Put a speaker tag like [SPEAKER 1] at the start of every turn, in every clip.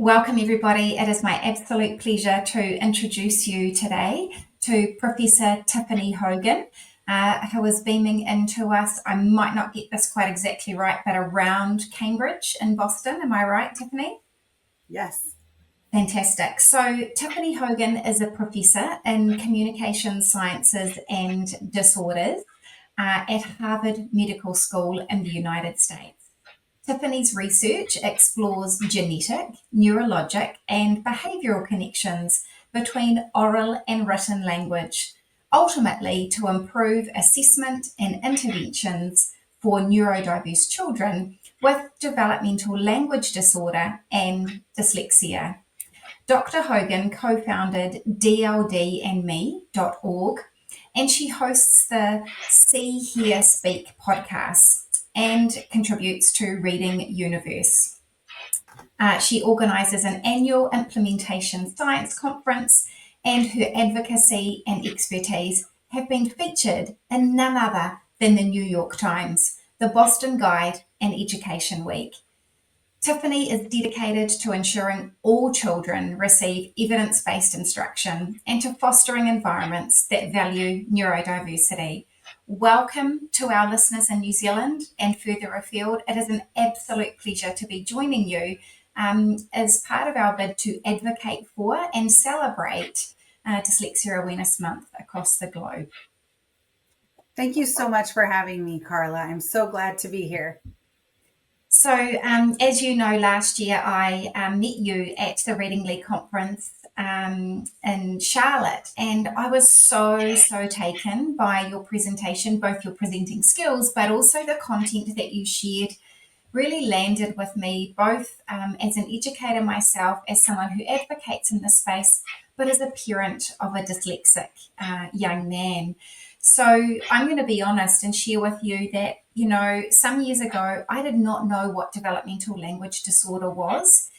[SPEAKER 1] Welcome, everybody. It is my absolute pleasure to introduce you today to Professor Tiffany Hogan, who is beaming into us. I might not get this quite exactly right, but around Cambridge in Boston. Am I right, Tiffany?
[SPEAKER 2] Yes.
[SPEAKER 1] Fantastic. So Tiffany Hogan is a professor in communication sciences and disorders at Harvard Medical School in the United States. Tiffany's research explores genetic, neurologic, and behavioural connections between oral and written language, ultimately to improve assessment and interventions for neurodiverse children with developmental language disorder and dyslexia. Dr. Hogan co-founded dldandme.org, and she hosts the See, Hear, Speak podcast and contributes to Reading Universe. She organises an annual implementation science conference, and her advocacy and expertise have been featured in none other than the New York Times, the Boston Guide, and Education Week. Tiffany is dedicated to ensuring all children receive evidence-based instruction and to fostering environments that value neurodiversity. Welcome to our listeners in New Zealand and further afield. It is an absolute pleasure to be joining you as part of our bid to advocate for and celebrate Dyslexia Awareness Month across the globe.
[SPEAKER 2] Thank you so much for having me, Carla. I'm so glad to be here.
[SPEAKER 1] So, as you know, last year I met you at the Reading League conference in Charlotte, and I was so taken by your presentation, both your presenting skills, but also the content that you shared really landed with me, both as an educator myself, as someone who advocates in this space, but as a parent of a dyslexic young man. So I'm going to be honest and share with you that, some years ago, I did not know what developmental language disorder was.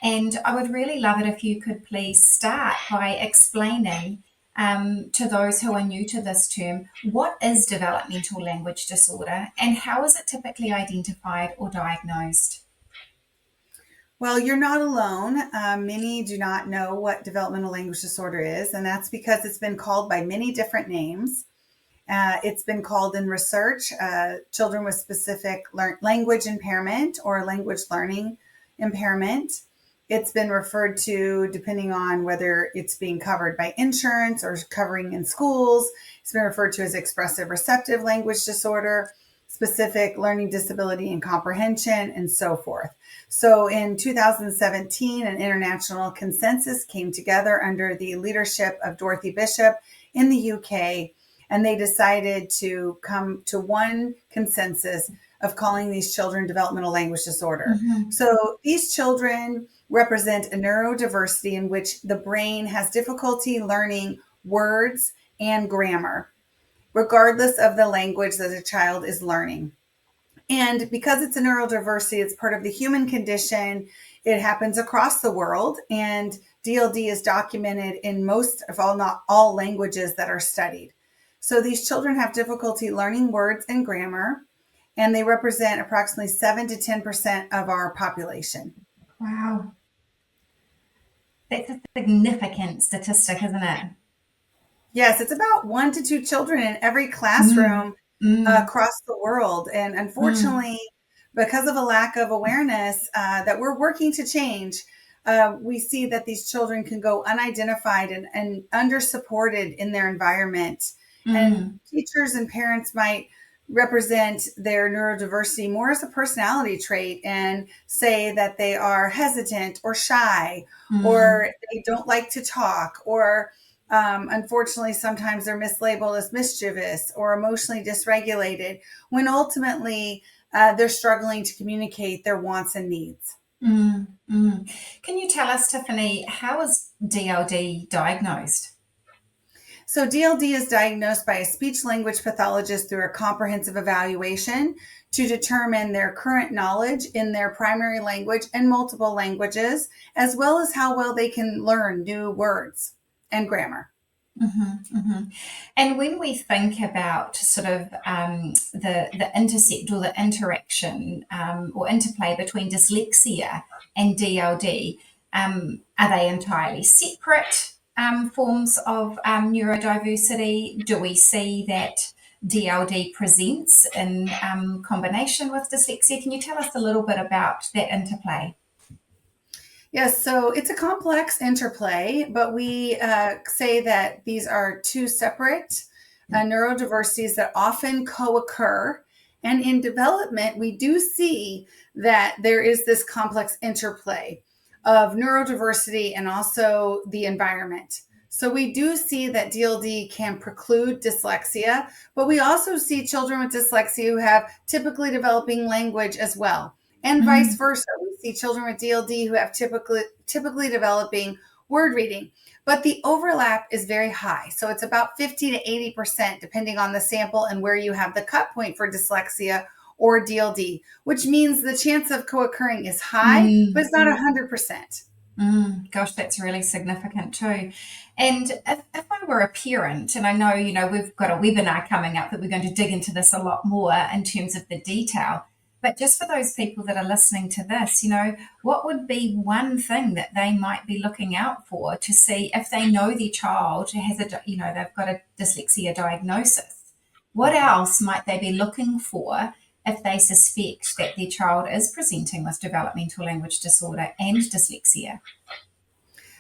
[SPEAKER 1] And I would really love it if you could please start by explaining to those who are new to this term, what is developmental language disorder and how is it typically identified or diagnosed?
[SPEAKER 2] Well, you're not alone. Many do not know what developmental language disorder is, and that's because it's been called by many different names. It's been called in research children with specific language impairment or language learning impairment. It's been referred to, depending on whether it's being covered by insurance or covering in schools, it's been referred to as expressive receptive language disorder, specific learning disability and comprehension, and so forth. So in 2017, an international consensus came together under the leadership of Dorothy Bishop in the UK, and they decided to come to one consensus of calling these children developmental language disorder. Mm-hmm. So these children represent a neurodiversity in which the brain has difficulty learning words and grammar, regardless of the language that a child is learning. And because it's a neurodiversity, it's part of the human condition. It happens across the world, and DLD is documented in most of all, not all languages that are studied. So these children have difficulty learning words and grammar, and they represent approximately 7 to 10% of our population.
[SPEAKER 1] Wow. That's a significant statistic, isn't it?
[SPEAKER 2] Yes, it's about 1 to 2 children in every classroom across the world. And unfortunately, because of a lack of awareness that we're working to change, we see that these children can go unidentified and under-supported in their environment. And teachers and parents might represent their neurodiversity more as a personality trait and say that they are hesitant or shy, or they don't like to talk, or unfortunately, sometimes they're mislabeled as mischievous or emotionally dysregulated, when ultimately they're struggling to communicate their wants and needs.
[SPEAKER 1] Can you tell us, Tiffany, how is DLD diagnosed?
[SPEAKER 2] So DLD is diagnosed by a speech-language pathologist through a comprehensive evaluation to determine their current knowledge in their primary language and multiple languages, as well as how well they can learn new words and grammar.
[SPEAKER 1] And when we think about sort of the intersect or the interaction or interplay between dyslexia and DLD, Are they entirely separate forms of neurodiversity? Do we see that DLD presents in combination with dyslexia? Can you tell us a little bit about that interplay?
[SPEAKER 2] Yes, so it's a complex interplay, but we say that these are two separate neurodiversities that often co occur. And in development, we do see that there is this complex interplay of neurodiversity and also the environment. So we do see that DLD can preclude dyslexia, but we also see children with dyslexia who have typically developing language as well, and vice
[SPEAKER 1] Mm,
[SPEAKER 2] versa. We see children with DLD who have typically developing word reading, but the overlap is very high. So it's about 50 to 80% depending on the sample and where you have the cut point for dyslexia or DLD, which means the chance of co-occurring is high, but
[SPEAKER 1] mm.
[SPEAKER 2] it's not 100%.
[SPEAKER 1] Gosh, that's really significant too. And if I were a parent, and I know, we've got a webinar coming up that we're going to dig into this a lot more in terms of the detail, but just for those people that are listening to this, what would be one thing that they might be looking out for to see if they know their child has they've got a dyslexia diagnosis? What else might they be looking for if they suspect that their child is presenting with developmental language disorder and dyslexia?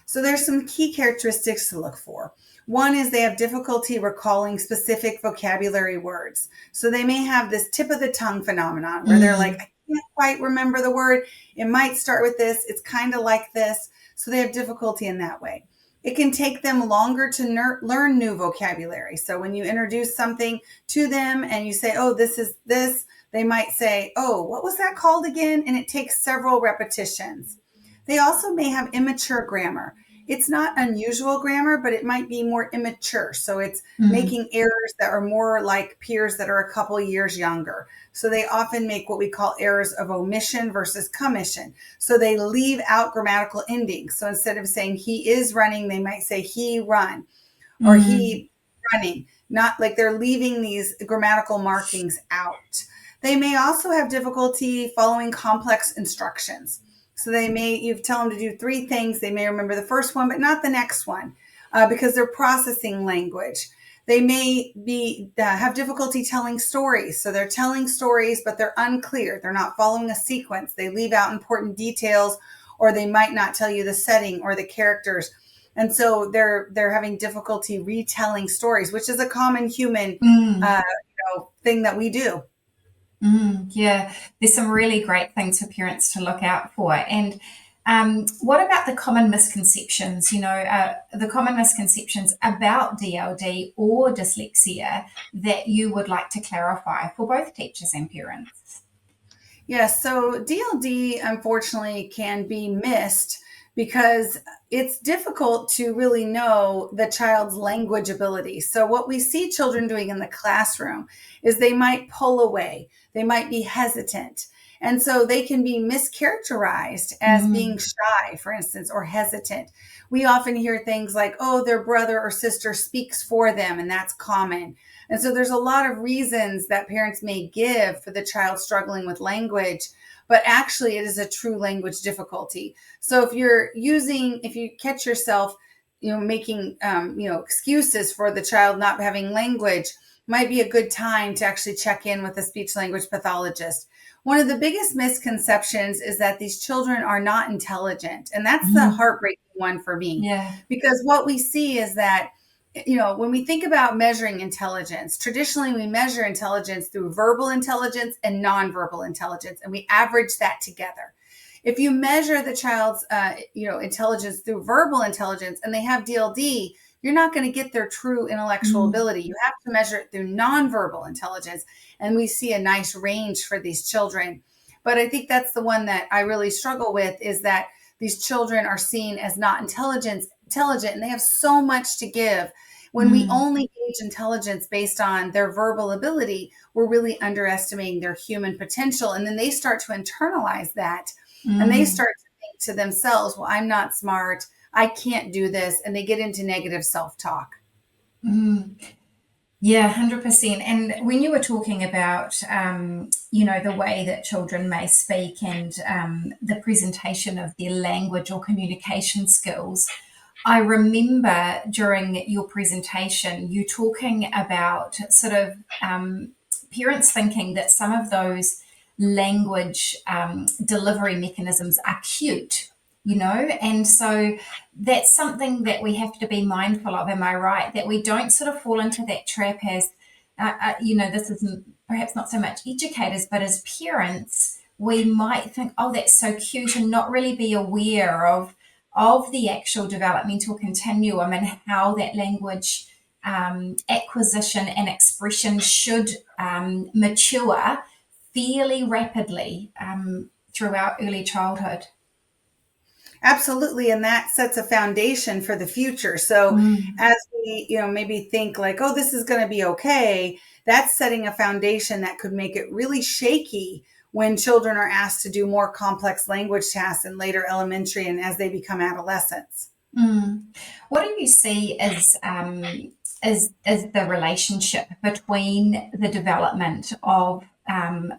[SPEAKER 2] So there's some key characteristics to look for. One is they have difficulty recalling specific vocabulary words. So they may have this tip of the tongue phenomenon where they're like,
[SPEAKER 1] Mm,
[SPEAKER 2] I can't quite remember the word. It might start with this. It's kind of like this. So they have difficulty in that way. It can take them longer to learn new vocabulary. So when you introduce something to them and you say, oh, this is this, they might say, oh, what was that called again? And it takes several repetitions. They also may have immature grammar. It's not unusual grammar, but it might be more immature. So it's
[SPEAKER 1] mm,
[SPEAKER 2] making errors that are more like peers that are a couple years younger. So they often make what we call errors of omission versus commission. So they leave out grammatical endings. So instead of saying he is running, they might say he run or
[SPEAKER 1] mm,
[SPEAKER 2] he running, not like they're leaving these grammatical markings out. They may also have difficulty following complex instructions. So you tell them to do three things. They may remember the first one, but not the next one because they're processing language. They may have difficulty telling stories. So they're telling stories, but they're unclear. They're not following a sequence. They leave out important details, or they might not tell you the setting or the characters. And so they're having difficulty retelling stories, which is a common human
[SPEAKER 1] mm,
[SPEAKER 2] thing that we do.
[SPEAKER 1] yeah, there's some really great things for parents to look out for. And what about the common misconceptions? The common misconceptions about DLD or dyslexia that you would like to clarify for both teachers and parents?
[SPEAKER 2] Yes, so DLD unfortunately can be missed because it's difficult to really know the child's language ability. So, what we see children doing in the classroom is they might pull away, they might be hesitant. And so they can be mischaracterized as being
[SPEAKER 1] Mm,
[SPEAKER 2] shy, for instance, or hesitant. We often hear things like, oh, their brother or sister speaks for them, and that's common. And so there's a lot of reasons that parents may give for the child struggling with language, but actually it is a true language difficulty. So if you catch yourself, making, excuses for the child not having language, might be a good time to actually check in with a speech language pathologist. One of the biggest misconceptions is that these children are not intelligent. And that's the
[SPEAKER 1] mm,
[SPEAKER 2] heartbreaking one for me,
[SPEAKER 1] yeah.
[SPEAKER 2] because what we see is that when we think about measuring intelligence, traditionally we measure intelligence through verbal intelligence and nonverbal intelligence, and we average that together. If you measure the child's, intelligence through verbal intelligence and they have DLD, you're not going to get their true intellectual
[SPEAKER 1] Mm,
[SPEAKER 2] ability. You have to measure it through nonverbal intelligence, and we see a nice range for these children. But I think that's the one that I really struggle with, is that these children are seen as not intelligent, and they have so much to give. When we
[SPEAKER 1] mm,
[SPEAKER 2] only gauge intelligence based on their verbal ability, we're really underestimating their human potential. And then they start to internalize that, and they
[SPEAKER 1] mm,
[SPEAKER 2] start to think to themselves, well, I'm not smart. I can't do this. And they get into negative self talk.
[SPEAKER 1] mm. Yeah, 100%. And when you were talking about, the way that children may speak and the presentation of their language or communication skills, I remember during your presentation, you talking about sort of parents thinking that some of those language delivery mechanisms are cute, and so that's something that we have to be mindful of. Am I right? That we don't sort of fall into that trap as, this is perhaps not so much educators, but as parents, we might think, oh, that's so cute, and not really be aware of the actual developmental continuum and how that language acquisition and expression should mature fairly rapidly throughout early childhood.
[SPEAKER 2] Absolutely. And that sets a foundation for the future. So
[SPEAKER 1] Mm.
[SPEAKER 2] as we, maybe think like, oh, this is going to be okay, that's setting a foundation that could make it really shaky when children are asked to do more complex language tasks in later elementary and as they become adolescents.
[SPEAKER 1] Mm. What do you see as the relationship between the development of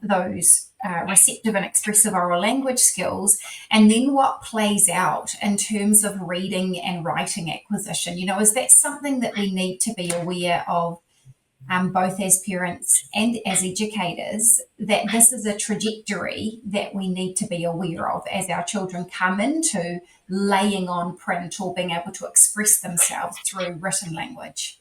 [SPEAKER 1] those receptive and expressive oral language skills, and then what plays out in terms of reading and writing acquisition? Is that something that we need to be aware of, both as parents and as educators, that this is a trajectory that we need to be aware of as our children come into laying on print or being able to express themselves through written language?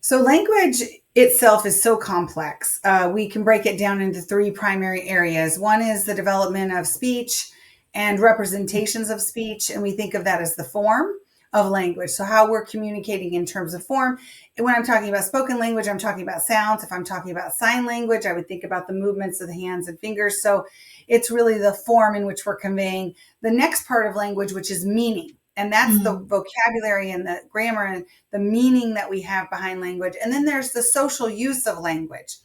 [SPEAKER 2] So, language itself is so complex. We can break it down into three primary areas. One is the development of speech and representations of speech, and we think of that as the form of language. So, how we're communicating in terms of form. And when I'm talking about spoken language, I'm talking about sounds. If I'm talking about sign language, I would think about the movements of the hands and fingers. So, it's really the form in which we're conveying the next part of language, which is meaning. And that's the
[SPEAKER 1] Mm,
[SPEAKER 2] vocabulary and the grammar and the meaning that we have behind language. And then there's the social use of language.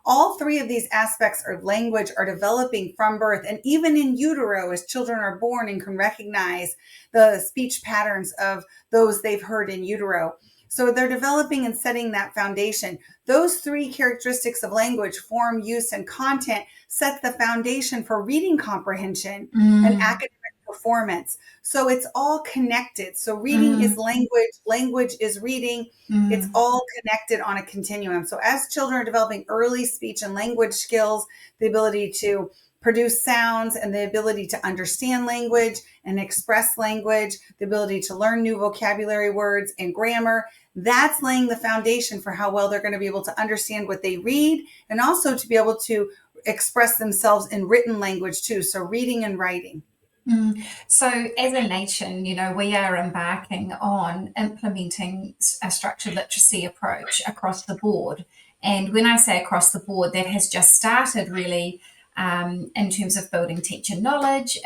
[SPEAKER 2] All three of these aspects of language are developing from birth. And even in utero, as children are born and can recognize the speech patterns of those they've heard in utero. So they're developing and setting that foundation. Those three characteristics of language, form, use, and content, set the foundation for reading comprehension and
[SPEAKER 1] mm,
[SPEAKER 2] academic performance. So it's all connected. So reading is
[SPEAKER 1] mm,
[SPEAKER 2] language, language is reading. It's
[SPEAKER 1] mm,
[SPEAKER 2] all connected on a continuum. So as children are developing early speech and language skills, the ability to produce sounds and the ability to understand language and express language, the ability to learn new vocabulary words and grammar, that's laying the foundation for how well they're going to be able to understand what they read and also to be able to express themselves in written language too. So reading and writing.
[SPEAKER 1] mm. So, as a nation, we are embarking on implementing a structured literacy approach across the board. And when I say across the board, that has just started really in terms of building teacher knowledge,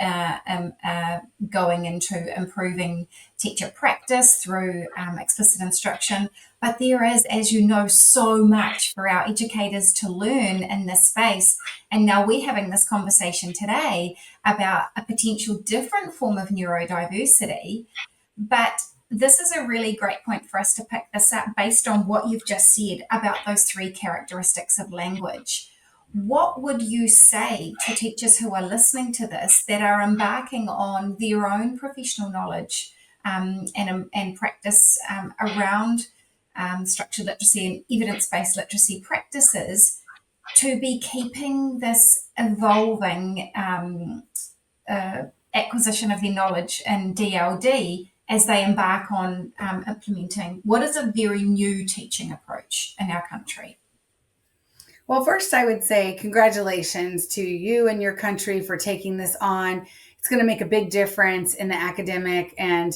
[SPEAKER 1] going into improving teacher practice through explicit instruction. But there is, as you know, so much for our educators to learn in this space. And now we're having this conversation today about a potential different form of neurodiversity. But this is a really great point for us to pick this up based on what you've just said about those three characteristics of language. What would you say to teachers who are listening to this that are embarking on their own professional knowledge and practice around structured literacy and evidence based literacy practices to be keeping this evolving acquisition of their knowledge in DLD as they embark on implementing what is a very new teaching approach in our country?
[SPEAKER 2] Well, first, I would say congratulations to you and your country for taking this on. It's going to make a big difference in the academic and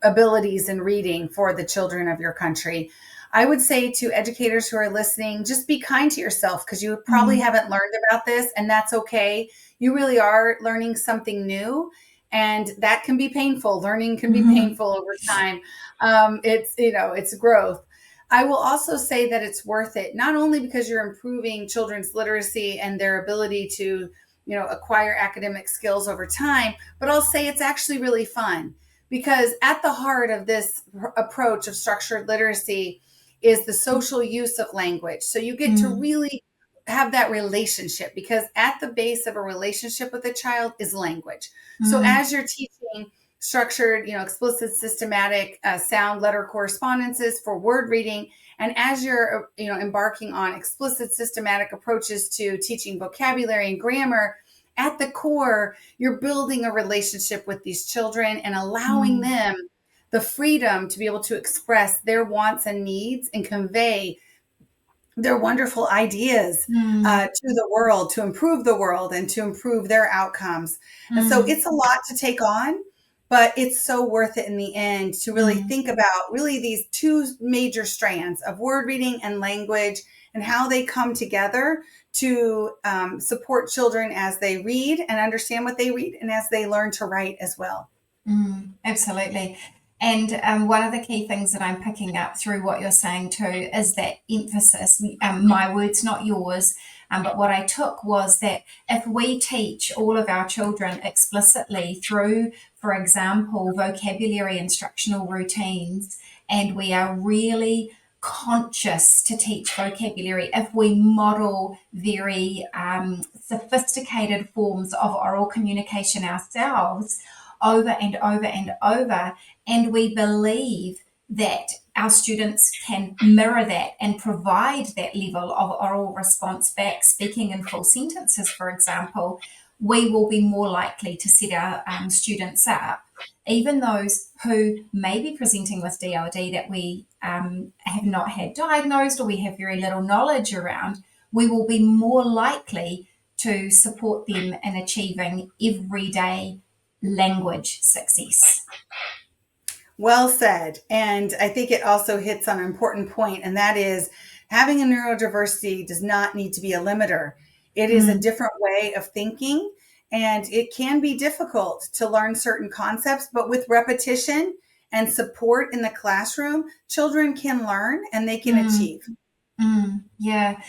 [SPEAKER 2] abilities in reading for the children of your country. I would say to educators who are listening, just be kind to yourself because you probably
[SPEAKER 1] Mm,
[SPEAKER 2] haven't learned about this, and that's okay. You really are learning something new, and that can be painful. Learning can be
[SPEAKER 1] mhm,
[SPEAKER 2] painful over time. It's growth. I will also say that it's worth it, not only because you're improving children's literacy and their ability to, acquire academic skills over time, but I'll say it's actually really fun because at the heart of this approach of structured literacy is the social use of language. So you get to
[SPEAKER 1] Mm,
[SPEAKER 2] really have that relationship, because at the base of a relationship with a child is language. So
[SPEAKER 1] mm,
[SPEAKER 2] as you're teaching structured, explicit, systematic sound letter correspondences for word reading, and as you're embarking on explicit, systematic approaches to teaching vocabulary and grammar, at the core, you're building a relationship with these children and allowing
[SPEAKER 1] mm,
[SPEAKER 2] them the freedom to be able to express their wants and needs and convey their wonderful ideas
[SPEAKER 1] mm,
[SPEAKER 2] to the world, to improve the world and to improve their outcomes. And so
[SPEAKER 1] mm,
[SPEAKER 2] it's a lot to take on, but it's so worth it in the end to really
[SPEAKER 1] mm,
[SPEAKER 2] think about really these two major strands of word reading and language, and how they come together to support children as they read and understand what they read, and as they learn to write as well.
[SPEAKER 1] absolutely. And one of the key things that I'm picking up through what you're saying too is that emphasis, my words, not yours. But what I took was that if we teach all of our children explicitly through, for example, vocabulary instructional routines, and we are really conscious to teach vocabulary, if we model very sophisticated forms of oral communication ourselves over and over and over, and we believe that our students can mirror that and provide that level of oral response back, speaking in full sentences, for example, we will be more likely to set our students up, even those who may be presenting with DLD that we have not had diagnosed or we have very little knowledge around. We will be more likely to support them in achieving everyday language success.
[SPEAKER 2] Well said. And I think it also hits on an important point, and that is having a neurodiversity does not need to be a limiter. It is a
[SPEAKER 1] Mm,
[SPEAKER 2] different way of thinking, and it can be difficult to learn certain concepts, but with repetition and support in the classroom, children can learn and they can
[SPEAKER 1] mm,
[SPEAKER 2] achieve.
[SPEAKER 1] yeah.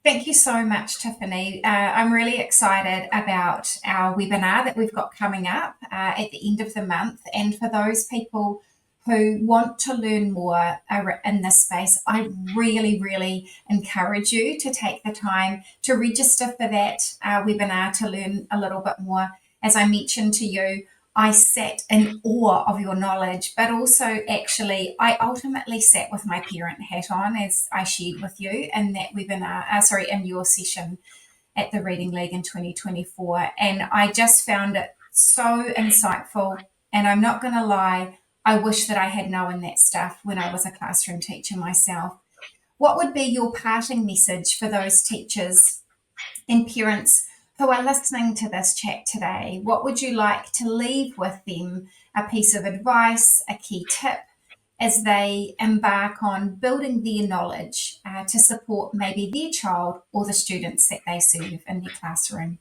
[SPEAKER 1] Thank you so much, Tiffany. I'm really excited about our webinar that we've got coming up at the end of the month. And for those people who want to learn more in this space, I really, really encourage you to take the time to register for that webinar to learn a little bit more. As I mentioned to you, I sat in awe of your knowledge, but also actually, I ultimately sat with my parent hat on, as I shared with you in that webinar, in your session at the Reading League in 2024. And I just found it so insightful. And I'm not going to lie, I wish that I had known that stuff when I was a classroom teacher myself. What would be your parting message for those teachers and parents who are listening to this chat today? What would you like to leave with them? A piece of advice, a key tip as they embark on building their knowledge to support maybe their child or the students that they serve in their classroom?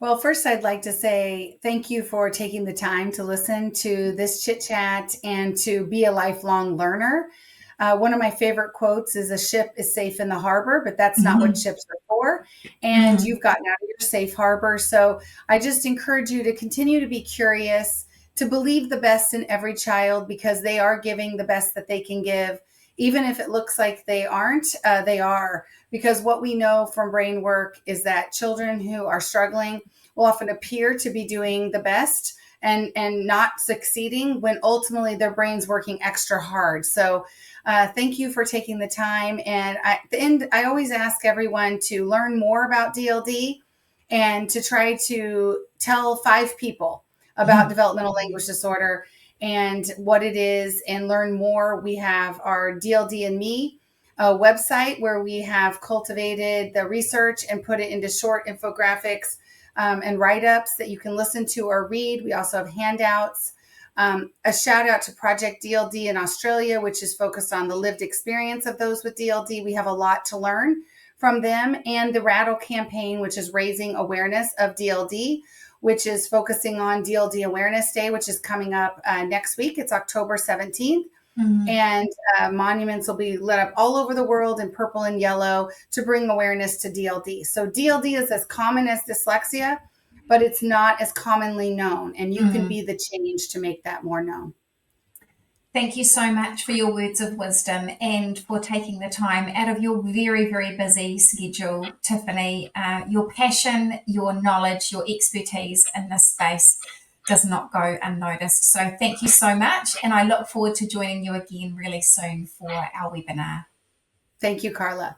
[SPEAKER 2] Well, first, I'd like to say thank you for taking the time to listen to this chit chat and to be a lifelong learner. One of my favorite quotes is, "A ship is safe in the harbor, but that's not what
[SPEAKER 1] Mhm.
[SPEAKER 2] ships are for." And
[SPEAKER 1] Mm,
[SPEAKER 2] you've gotten out of your safe harbor. So I just encourage you to continue to be curious, to believe the best in every child, because they are giving the best that they can give. Even if it looks like they aren't, they are. Because what we know from brain work is that children who are struggling will often appear to be doing the best and not succeeding, when ultimately their brain's working extra hard. So thank you for taking the time. And at the end, I always ask everyone to learn more about DLD and to try to tell 5 people about
[SPEAKER 1] mhm,
[SPEAKER 2] developmental language disorder and what it is, and learn more. We have our DLD and Me website, where we have cultivated the research and put it into short infographics and write-ups that you can listen to or read. We also have handouts. A shout out to Project DLD in Australia, which is focused on the lived experience of those with DLD. We have a lot to learn from them. And the Rattle campaign, which is raising awareness of DLD, which is focusing on DLD Awareness Day, which is coming up next week. It's October 17th.
[SPEAKER 1] mhm.
[SPEAKER 2] And monuments will be lit up all over the world in purple and yellow to bring awareness to DLD. So DLD is as common as dyslexia, but it's not as commonly known. And you can
[SPEAKER 1] Mm.
[SPEAKER 2] be the change to make that more known.
[SPEAKER 1] Thank you so much for your words of wisdom and for taking the time out of your very, very busy schedule, Tiffany. Your passion, your knowledge, your expertise in this space does not go unnoticed. So thank you so much. And I look forward to joining you again really soon for our webinar.
[SPEAKER 2] Thank you, Carla.